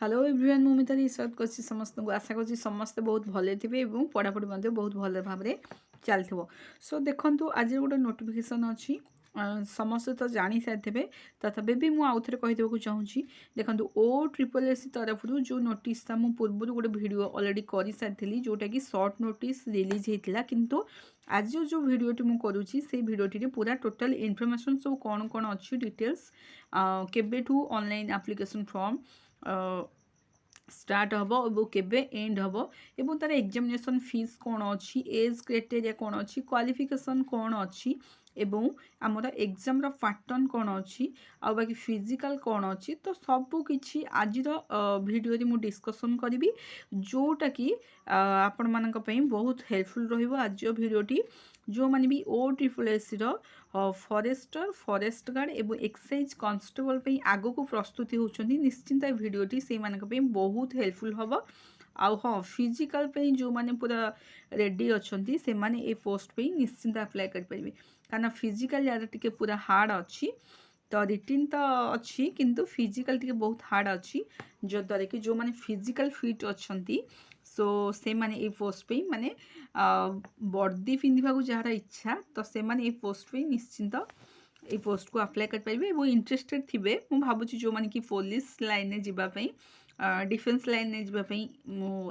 Hello everyone मु मिताली स्वागत करछि समस्त को आशा करछि समस्त बहुत भले थिबे एवं पढ़ापढ़ी मध्ये बहुत भल भाव में चलथिबो। सो देखंतु आज गोटे नोटिफिकेशन अछि समस्त तो जानी सारिथे तथापि भी मुझे आउ थे कहीदेक चाहूँगी। देखो OSSC तरफ जो नोटिस था मुझे पूर्व गोटे वीडियो अलरेडी कर सारी जोटा कि सर्ट नोटिस रिलीज होता किंतु आज जो वीडियोटी मुझे करुँची से वीडियोटी पूरा टोटल इनफर्मेशन सब कौन कौन अच्छी डिटेल्स केबेठू ऑनलाइन एप्लिकेशन फॉर्म स्टार्ट हम और केबे एंड हम एवं तार एग्जामिनेशन फीस कौन अच्छी एज क्राइटेरिया कौन अच्छी क्वालिफिकेशन कौन अच्छी एवं आमर एग्जाम पैटर्न कौन अच्छी आ बाकी फिजिकल कौन अच्छी तो सबू किछि आज वीडियो मु डिस्कशन करी जोटा कि आपण मानक पई बहुत हेल्पफुल रहिबो। आज वीडियोटी जो माने भी OSSC फॉरेस्टर फॉरेस्ट गार्ड एवं एक्साइज कांस्टेबल पे आगो को प्रस्तुति होचंदी निश्चिंत वीडियोटी से मानक पे बहुत हेल्पफुल हबो। आउ हाँ फिजिकल पे जो माने पूरा रेडी अच्छी से माने ए पोस्ट पे निश्चिंत अप्लाई कर पारे कारण फिजिकल यार टिके पूरा हार्ड अच्छी तो रिटिन तो अच्छी किंतु फिजिकल टिके बहुत हार्ड अच्छी जो द्वारा कि जो माने फिजिकल फिट अच्छी सो से माने ए पोस्ट पे माने वर्दी पिंधा को जार इच्छा तो से माने ए पोस्ट पे निश्चिंत ये पोस्ट को अप्लाई कर पारे और इंटरेस्टेड थे मुझे भावुँ जो मैंने कि पुलिस लाइन में जावाई डिफेन्स लाइन में जावाई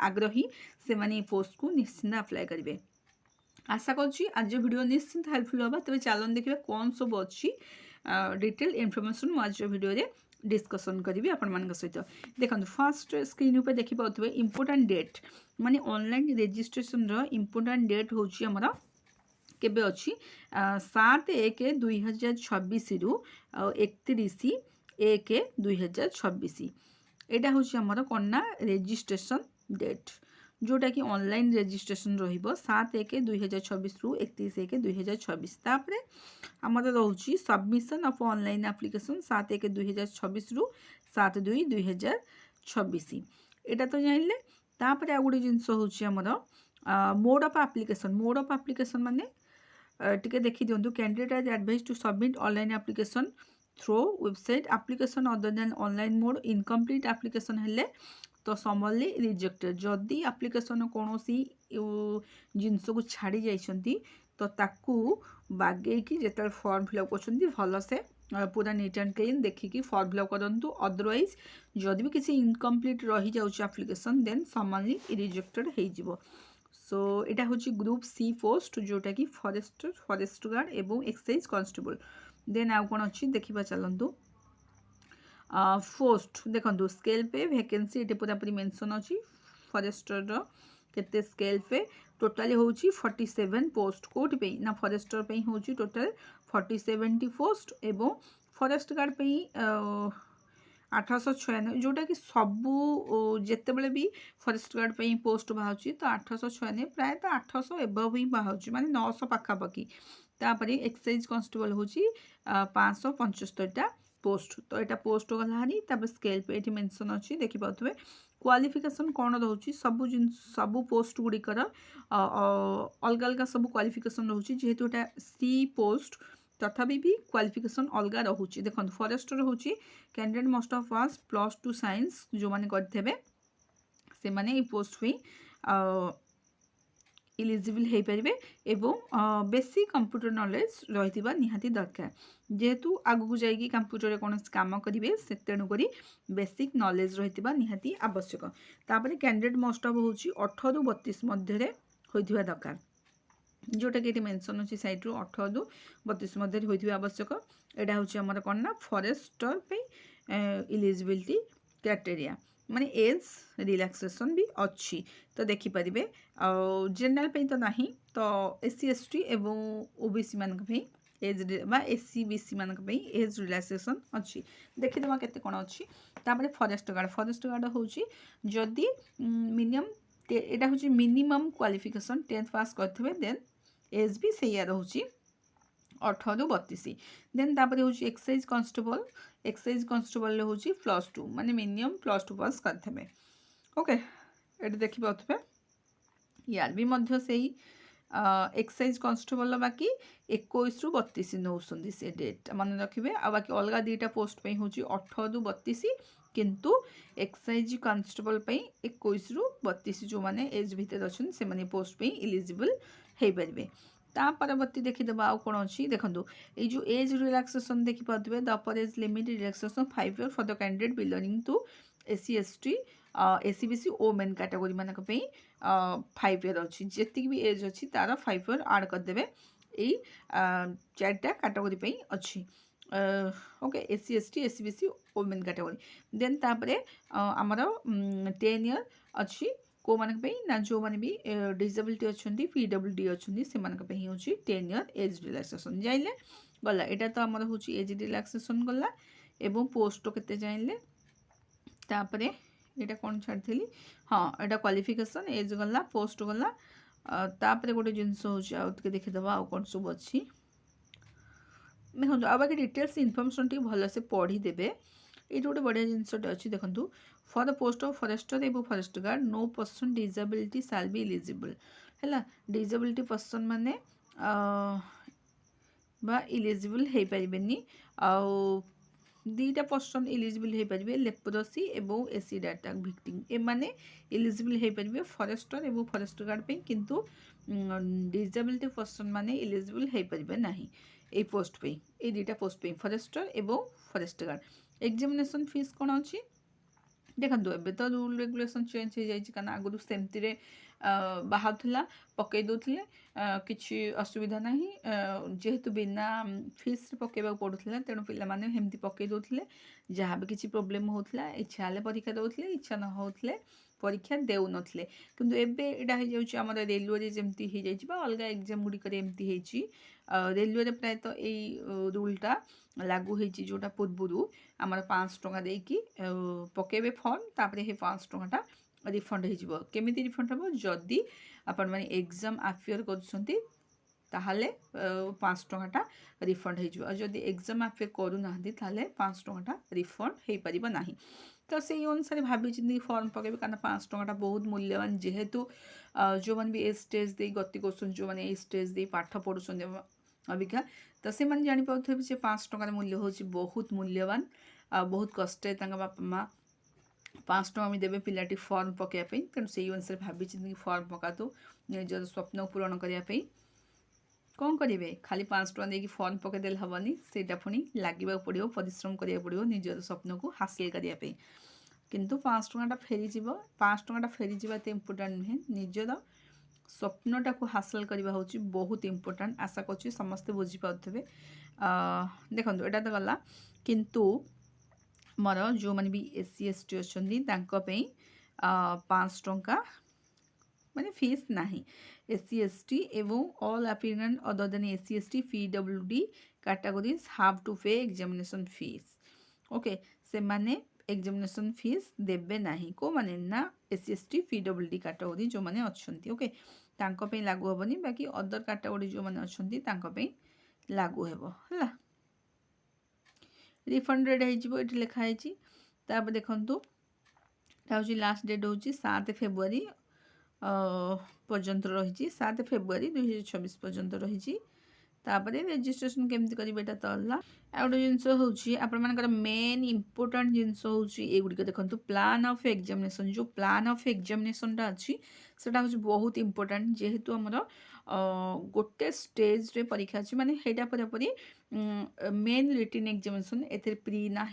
आग्रही से माने ये पोस्ट को निश्चिंत अप्लाई करेंगे। आशा करुँची आज वीडियो निश्चिंत हेल्पफुल होगा। तेज चलन देखिए कौन सब अच्छी डिटेल इनफर्मेशन मुझे आज वीडियो डिस्कसन करी आपण सहित। देखो फास्ट स्क्रीन पर देखिए इंपोर्टेंट डेट माने ऑनलाइन रजिस्ट्रेशन इंपोर्टेंट डेट हूँ आमर केबे अच्छी 7/1/2026 रु 31/1/2026 यहाँ हूँ आमर कौन ना रजिस्ट्रेशन डेट जोटा कि ऑनलाइन रजिस्ट्रेशन रहिबो 7/1/2026 रु 31/1/2026। तापरे आमर रोची सबमिशन ऑफ ऑनलाइन एप्लिकेशन 7/1/2026 रु 7/2/2026 एटा तो जानले। तापरे आ गोटे जिनस हूँ आमर मोड ऑफ एप्लिकेशन माने टिके देखी दिंतु candidate is advised to submit online application through website application other than online mode incomplete application हेले तो समरली रिजेक्टेड जदि एप्लिकेशन कौन जिनस को छाड़ी जाइछंती तो ताकू बागे कि जेते फॉर्म फिलअप कर भल से पूरा नीट एंड क्लीन देखिकी फॉर्म फिलअप करूँ। अदरवाइज जदि भी किसी इनकम्प्लीट रही जाउछ एप्लिकेशन देन समरली रिजेक्टेड हो। सो यहाँ हूँ ग्रुप सी पोस्ट जोटा कि फॉरेस्ट गार्ड एवं एक्साइज कांस्टेबल देन आउ कौन अच्छी देखा चलतु पोस्ट देखो स्केल पे वैकेंसी ये पूरापूरी मेंशन अच्छी फॉरेस्टर केते स्केल पे टोटाली हूँ 47 पोस्ट कोट पे ना फॉरेस्टर पे हूँ टोटाल 47 पोस्ट एवं फॉरेस्ट गार्ड पे 896 जोटा कि सबू जिते बड़े भी फॉरेस्ट गार्ड पे पोस्ट बाहर तो 896 प्रायतः 800 एबव ही बाहर माने 900 पाखापाखि। तापर एक्साइज कांस्टेबल हूँ 575टा पोस्ट तो यहाँ पोस्ट गलानी स्केल पे ये मेंशन अच्छी देखिपे क्वालिफिकेशन कौन रोचे सबू पोस्ट गुड़िकर अलग अलग सब क्वालिफिकेशन रोचे जेहेतु यहाँ सी पोस्ट तथापि भी क्वालिफिकेशन अलग रोचे। देखो फॉरेस्टर हूँ candidate must of pass +2 science जो मैंने करते से माने पोस्ट पे इलिजिबल हो पारे एवं बेसिक कंप्यूटर नॉलेज रही निहाती दरकार जेहेतु आगू जाइए कंप्यूटर कौन काम करेंगे से तेणुक बेसिक नॉलेज रही निहाती आवश्यक। तापर कैंडिडेट मस्ट ऑफ हूँ 18 ରୁ 32 मध्य होइथिबा दरकार जोटा कि मेंशन अच्छी साइड रू 18 ରୁ 32 मध्य होइथिबा आवश्यक। एटा हूँ आमर कौन ना फॉरेस्टर पे इलिजिबिलिटी क्राइटेरिया माने एज रिलैक्सेशन भी अच्छी तो देखिपारे जनरल पे तो नहीं तो SC ST एवं OBC मानक एज SC BC मानक एज रिलैक्सेशन अच्छी देखीदे केते कौन अच्छी। तापर फॉरेस्ट गार्ड हूँ जदि मिनिमम यहाँ हूँ मिनिमम क्वालिफिकेशन 10th पास करते देन एज भी से रोचे 18 ରୁ 32 देन तापर हूँ एक्साइज कांस्टेबल हूँ +2 माने मिनिमम +2 पास करते ओके। ये देखिए यार भी मध्य से एक्साइज कन्स्टेबल बाकी 21 ରୁ 32 नौछंती से डेट मन रखिए आ बाकी अलग दुईटा पोस्ट पे हूँ 18 ରୁ 32 किंतु एक्साइज कन्स्टेबल 21 ରୁ 32 जो मैंने एज भितर अच्छा से मैंने पोस्ट पे इलिजिबल हो पारे। ता परवर्ती देखीदे आउ कौन अच्छी देखो ये जो एज रिलैक्सेशन देखिपे the upper age limit relaxation 5 years for the candidate belonging to SC ST ACBC women category मान 5 year अच्छी जी भी एज अच्छी तार 5 year आड करदे यही 4टा कैटेगरी अच्छी okay SC ST ACBC women category then तापरे आमर 10 year अच्छी को मानक ना जो मैंने भी डिसेबिलिटी अच्छा PWD अच्छा से हूँ 10 year एज रिलैक्सेशन जाइले गला यहाँ तो आमर हूँ एज रिलैक्सेशन गला एवं पोस्ट के जाइले तापरे यहाँ कौन छाड़ी हाँ यहाँ क्वालिफिकेशन एज गला पोस्ट गला तापरे गोटे जिनस हूँ देखीदे आउ कौन सब अच्छी देखो आ बाकी डिटेल्स इनफर्मेशन टी भलसे पढ़ीदेवे ये गोटे बढ़िया जिनसटे अच्छी देखो for the post of forester एवं forest guard no person disability shall be eligible है डिसेबिलिटी पर्सन माने बा इलिजिबल हो पारे आउ दुईटा पर्सन इलिजिबल हो पारे लेप्रोसी एवं एसिड अटैक विक्टिम एमाने इलिजिबल हो पारे फॉरेस्टर एवं फॉरेस्ट गार्ड पे किंतु डिसेबिलिटी पर्सन माने इलिजिबल हो पारे ना ये पोस्ट पे ये दुईटा पोस्ट पे फॉरेस्टर एवं फॉरेस्ट गार्ड एग्जामिनेशन फीस कौन अच्छी देखो एबे तो रूल रेगुलेशन चेंज हो जाए आगुरी सेमती बाहर था पकई दौले किसी असुविधा ना जेहेतु बिना फीस पकड़ा पड़ूला तेणु पाने पकई दौले जहाँ भी किसी प्रोब्लेम होता इच्छा हेल्ले परीक्षा दौले इच्छा न होते परीक्षा देउ नथिले किंतु एबे एटा हो जाउची हमर रेलवे रे जेमती हो जाइछि बा अलगा एग्जाम गुडी करे एमती हेछि रेलवे रे प्राय तो एई रूलटा लागू हेछि जोटा पूर्वरु हमर 500 टका देकी पकेबे फॉर्म तापरे हे 500 टकाटा रिफंड हेजिबो केमिति रिफंड हबो जदी आपण माने एग्जाम अफेयर करछंती ताहले 500 टकाटा रिफंड हेजिबो जदी एग्जाम अफेयर करू नाहंती ताहले 500 टकाटा रिफंड हेइ परिबो नाही तो से अनुसार भाई फर्म पकेबे कारण 500 टकाटा बहुत मूल्यवान जेहेतु जो मैंने भी ए स्टेज दे गति कर जो मैंने ए स्टेज दे पाठ पढ़ुं अबिका तो से मैंने जापारे से 500 टकार मूल्य हूँ बहुत मूल्यवान बहुत कष्ट बापा माँ 500 टका भी देवे पिलाटी फर्म पकड़ापी तेणु से अनुसार भाई फर्म पका दो निजर स्वप्न पूरण करने कौन करेंगे खाली 500 टका देकी फर्म पकईदे हेनी से पुणी लगे पड़ो परिश्रम करा पड़ो निजर स्वप्न को हासिल करने किंतु 500 टकाटा फेरीज 500 टकाटा फेरीज एत इम्पोर्टाट नुहे निजर स्वप्नटा को हासिल करने हूँ बहुत इम्पोर्टाट आशा कर समस्ते बुझीपारे देखो यहाँ तो गला किंतु मोर जो मैंने भी SC ST अच्छा 500 टका माने फीस नाही SC ST एवं all applicant other than SC ST PWD categories have to pay examination fees okay से माने एग्जामिनेशन फीस देबे नाही को माने ना SC ST PWD कैटेगरी जो माने अच्छंती ओके तांको पे लागू होबनी बाकी अदर कैटेगरी जो माने अच्छंती तांको पे लागू हेबो हला रिफंड रेट हेजिबो एठी लिखा हेछि तापर देखंतु ता होछि लास्ट डेट होछि 7 फेब्रुआरी पर्यंत रही 7 फेब्रुआरी 2024 पर्यंत रही तापर रेजिस्ट्रेशन केमती करेंगे तो अल्ला आ गोटे जिनस होकर मेन इंपोर्टाट जिनस होगुड़िक देखो प्लान ऑफ एग्जामिनेशन जो प्लान ऑफ एग्जामिनेशनटा अच्छी सेटा हूँ बहुत इंपोर्टाट जेहेतु आमर गोटे स्टेज रे परीक्षा अच्छी माने हेटा परी मेन रिटन एग्जामिनेशन ए प्री ना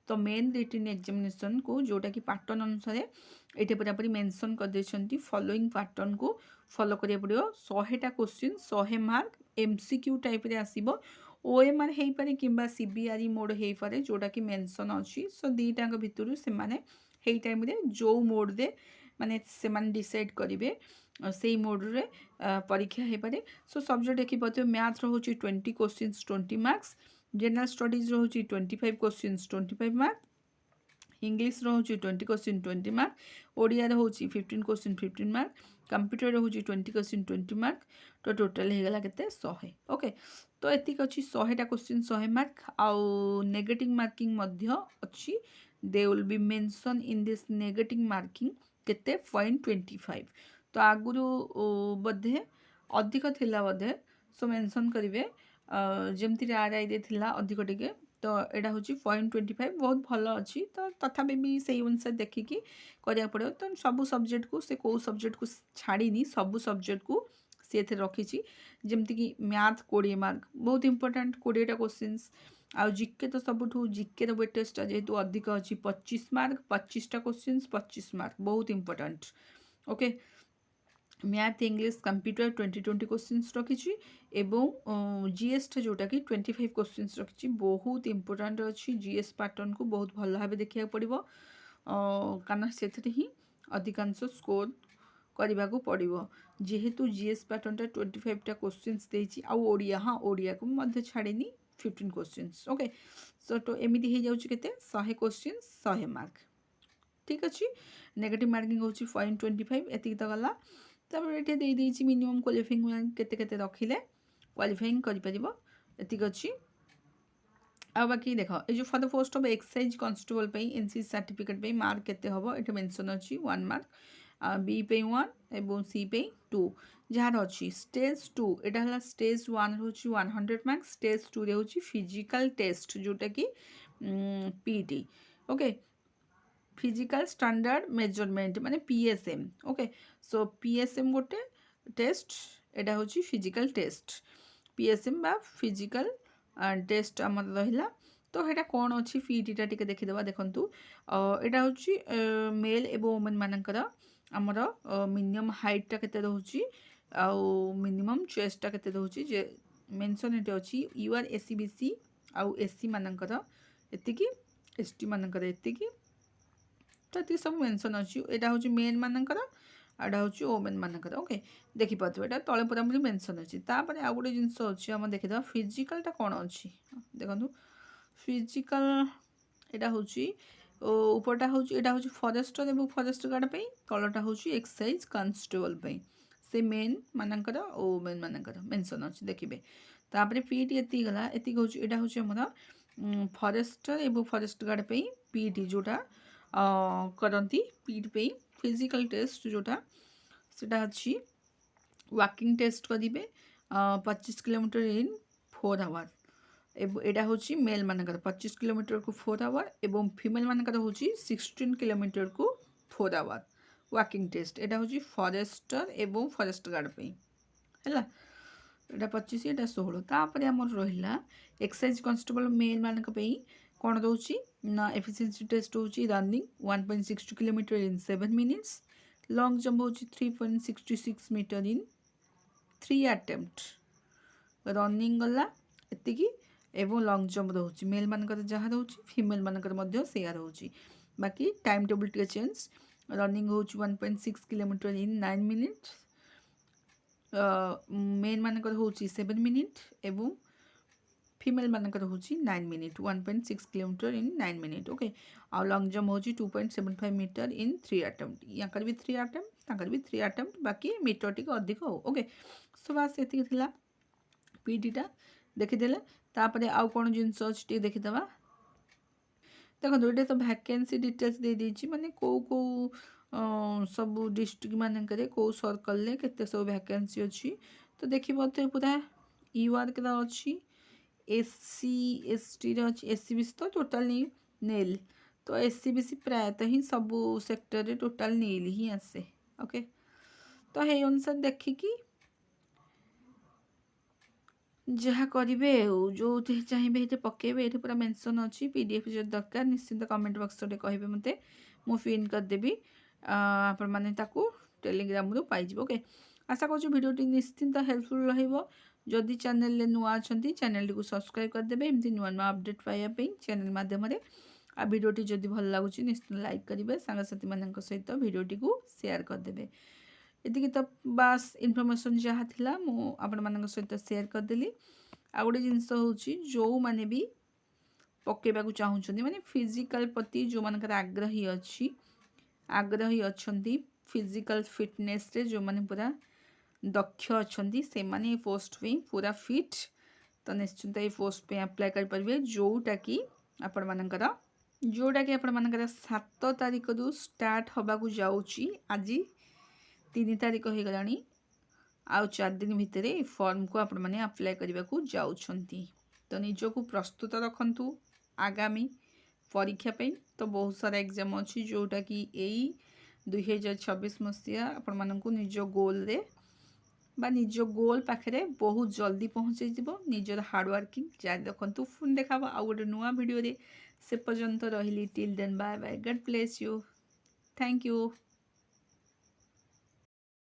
तो मेन रिटन एग्जामिनेशन को जोटा कि पैटर्न अनुसार ये पूरापूरी मेंशन कर देछंती फॉलोइंग पैटर्न को फॉलो करिया पड़ियो 100टा क्वेश्चन 100 मार्क MCQ टाइप रे आसीबो OMR हेई पारे किंबा CBRE मोड हेई पारे जोटा कि मेंशन अछि सो दीटांग भितरु से माने हेई टाइम रे जो मोड दे माने से माने डिसाइड करिवे सेई मोड रे परीक्षा हेई पारे सो सब्जेक्ट देखि पते मैथ रो होची 20 क्वेश्चंस 20 मार्क्स जनरल स्टडीज रो होची 25 क्वेश्चंस 25 मार्क इंग्लिश रोचे 20 क्वेश्चन 20 मार्क ओडिया रोचे 15 क्वेश्चन 15 मार्क कंप्यूटर रोचे 20 क्वेश्चन 20 मार्क तो टोटल होगा के 100 ओके तो एतिक अच्छी 100टा क्वेश्चन 100 मार्क आउ नेगेटिव मार्किंग अच्छी they will be mention in this negative marking केते 0.25 तो आगुरु बोधे अधिक थिला बोधे सो मेंशन करेंगे जमती RI दे थिला अधिक टिके तो यहाँ हूँ 0.25 बहुत भल अच्छी तो तथापि भी से अनुसार देखिकी करा पड़ो तो सब सब्जेक्ट को से कौ सब्जेक्ट को छाड़ीनी सब सब्जेक्ट को सी रखी जमती कि मैथ 20 मार्क बहुत इंपोर्टेंट 20टा क्वेश्चंस आउ जिके तो सबुठ जिके वेटेज जेहेतु अधिक अच्छी 25 मार्क 25टा क्वेश्चंस 25 मार्क बहुत important okay math English computer 20 questions रखी एवं जीएस टा जोटा कि 25 क्वेश्चंस रखी बहुत इंपोर्टेंट अच्छी जीएस पैटर्न को बहुत भल भाव देखा पड़ो कारण से ही अधिकांश स्कोर करने को पड़ो जेहेतु जीएस पैटर्न टा 25टा क्वेश्चंस देती आड़िया हाँ ओडिया को मध्य छाड़ीनी 15 क्वेश्चंस ओके सो तो एमती हो जाए 100 क्वेश्चंस 100 मार्क ठीक अच्छे नेगेटिव मार्किंग हूँ 0.25 एति तो गला ये मिनिमम क्वालिफाइंग मार्क केते रखिले क्वालिफाइंग कर अच्छी आ बाकी देख ये for the post of excise constable पे एनसीसी सर्टिफिकेट पे मार्क केते हबो एटा मेंशन अछि 1 मार्क बी पे 1 एवं सी पे 2 जार अच्छी स्टेज 2 एटा हला स्टेज 1 होची 100 मार्क स्टेज 2 रे होची फिजिकल टेस्ट जोटा कि PT okay physical standard measurement माने पीएसएम ओके सो पीएसएम गोटे टेस्ट एटा होची फिजिकल टेस्ट पीएसएम बा फिजिकल टेस्ट आमर रहिला तो हेटा कौन अच्छी पीटीटा टिके देखिदेबा देखंतु एटा होची मेल एवं वुमेन मानकर आमर मिनिमम हाइटटा केते रहउची आउ मिनिमम चेस्टटा केते रहउची जे मेंशन एटे अछि यूआर एससीबीसी आउ एससी मानकर एतिकी एसटी मानकर एतिकी तो ये सब मेंशन अच्छी यहाँ हूँ मेन मानकर आड़ा हूँ वोमेन मानकर ओके देखिपे यहाँ तले पूरा पूरी मेंशन अच्छी तापर आउ गोटे जिनस अच्छी आम देखीद फिजिकालटा कौन अच्छी देखो फिजिकाल यहाँ हूँ उपरटा हूँ यहाँ हूँ फरेस्टर और फरेस्ट गार्ड पे तलटा हूँ एक्साइज कांस्टेबल पे से मेन मानकर वोमेन मानकर मेंशन अच्छी देखिए तापर पीटी एति गला एति हूँ यहाँ हूँ आम फरेस्टर और फरेस्ट गार्ड पे पीटी जोटा करती पीट पे फिजिकल टेस्ट जोटा सेटा अच्छी वॉकिंग टेस्ट करेंगे 25 किलोमीटर इन 4 आवर एटा हूँ मेल मानकर 25 किलोमीटर को 4 आवर एवं फीमेल मानकर हूँ 16 किलोमीटर को 4 आवर वॉकिंग टेस्ट एटा हूँ फरेस्टर एवं फरेस्ट गार्ड पे है एटा 25 एटा 16 तापर आमर रहा एक्साइज कांस्टेबल मेल मानक कौन रोचे ना एफिशिएंसी टेस्ट होची रनिंग 1.62 किलोमीटर इन 7 मिनिट्स लॉन्ग जंप होची 3.66 मीटर इन 3 अटेम्प्ट रनिंग गला एतिकी एवं लॉन्ग जंप रोचे मेल मानकर जहाँ रोचे फीमेल मानकर मध्य सेया रोचे बाकी टाइम टेबल टे चेंज रनिंग होची 1.6 किलोमीटर इन 9 मिनिट्स मेन मानकर होची 7 मिनिट एवं फीमेल मानकर हूँ 9 मिनिट 1.6 किलोमीटर इन 9 मिनिट ओके आउ लॉन्ग जंप हूँ 2.75 मीटर इन 3 अटेम्प्ट यहाँ भी 3 अटेम्प्ट ताकर भी 3 अटेम्प्ट बाकी मीटर टी अधिक हो ओके सो बास ये पीटीटा देखीदे तापर आउ कौन जिनस अच्छी देखीदे देखो ये तो वैकेंसी डिटेल्स दे देछि माने को सब डिस्ट्रिक्ट मानक कौ सर्कल केते सब वैकेंसी अच्छी तो देखिए पूरा यूआर के अच्छी एससी एसटी अच्छी एससीबीसी तो टोटाल नेल तो एससीबीसी प्रायतः ही सबू सेक्टर रे टोटाल नेल ही आसे ओके तो हे अनुसार देखिकी जहाँ करेंगे जो चाहिए ये पकेबे ये पूरा मेंशन अच्छी पीडीएफ जो दरकार निश्चिंत कमेंट बॉक्स रे कहिबे मते मु पिन कर देबी आपण माने ताकू टेलीग्राम रु पाइजिबो ओके आशा करूँ भिडियोटी निश्चिंत हेल्पफुल रहिबो जदि चैनल रे नुआ अछंती चैनल को सब्सक्राइब कर देबे एमती नुआ नुआ अपडेट पाइबा चैनल माध्यम रे आ भिडियोटी जदि भल लागुची निश्चिंत लाइक करेंगे सांगसाथी मानक सहित भिडियोटी को शेयर कर देबे एतिकी तो बास इनफॉरमेशन जहाँ थिला मु आपण मानक सहित शेयर कर देली आ गोटे जिनस होची जो माने भी पकेबा चाहूँगी माने फिजिकल प्रति जो मानकर आग्रही अच्छी फिजिकल फिटनेस रे जो माने पूरा दक्ष अच्छी से माने पोस्ट पे पूरा फिट तो निश्चिंत ये पोस्ट पे अप्लाई कर पारे जोटा कि आपण मानकर 7 तारिख रु स्टार्ट होबाकू जाउची आज 3 तारिख हो गलानी आउ 4 दिन भितर ए फॉर्म को आपण माने अप्लाई करबा को जाउछंती। तो निजको प्रस्तुत रखंतु आगामी परीक्षा पे। तो बहुत सारा एग्जाम अच्छी जोटा कि यही 2026 मसीहा आपण मानक निज गोल रे बा निज गोल पाखे बहुत जल्दी पहुँचे निजर हार्डवर्किंग जारी रखंतु। पुणी देखा आउ गोटे नुआ वीडियो रे। से पर्यंत रही till then bye bye, God bless you, thank you.